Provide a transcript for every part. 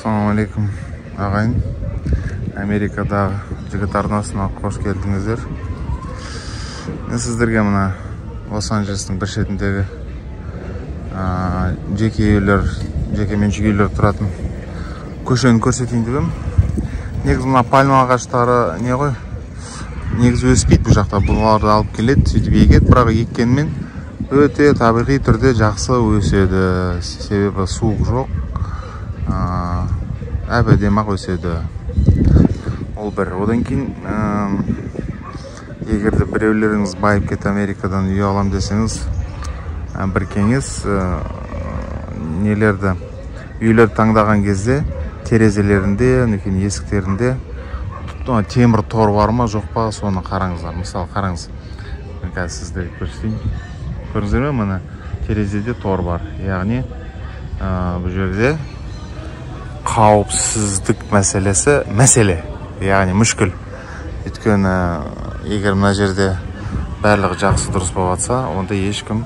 Ассалаумалейкум ағайын. Америкадағы жігіт арнасына қош келдіңіздер. Мен сіздерге мына Лос-Анджелестің бір шетіндегі жеке меншік үйлер тұратын көшені көрсетейін деп едім. Негізі мына пальма ағаштары не ғой? Негізі өспейді бұл жақта. Бұларды алып келеді, сөйтіп егеді, бірақ еккенмен өте табиғи түрде жақсы өседі. Себебі суық жоқ. Әп-әдемі өседі. Ол бір. Одан кейін егерде біреулеріңіз байып кет Америкадан үй алам десеңіз, бір кеңес үйлер таңдаған кезде терезелерінде, есіктерінде темір тор бар ма, жоқ па, соны қараңыздар. Мысалы, қараңыз. Мен қазір сіздерге көрсетейін. Көрдіңіздер ме? Міне терезеде тор бар. Яғни бұл жерде қауіпсіздік мәселе. Яғни мүшкіл. Өйткені егер мына жерде барлығы жақсы дұрыс болып жатса, онда ешкім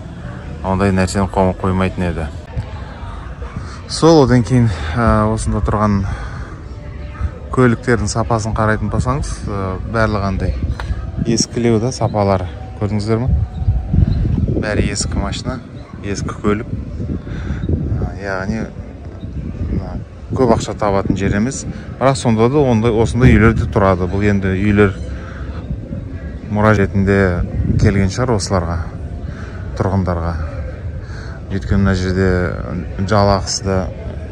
ондай нәрсені қоймайтын еді. Сол, одан кейін осында тұрған көліктердің сапасын қарайтын болсаңыз, барлығандай ескілеу да сапалары. Көрдіңіздер ме? Бәрі ескі машина, ескі көлік. Яғни көп ақша табатын жер емес. Бірақ сонда да осындай үйлерде тұрады. Бұл енді үйлер мұражетінде келген шығар осыларға, тұрғындарға. Өйткені мына жерде жалақысы да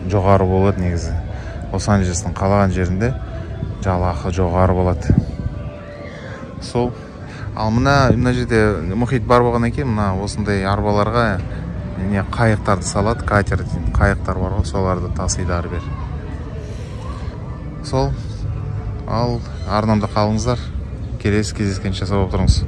жоғары болады негізі. Лос-Анджелестің қалаған жерінде жалақы жоғары болады. Сол. Ал мына жерде мұхит бар болғаннан кейін, мына осындай арбаларға қайықтарды салады, катер дейін, қайықтар бар ғой, соларды тасиды ары бер. Сол. Ал арнамда қалыңыздар. Келесі кездескенше сау болып тұрыңыз.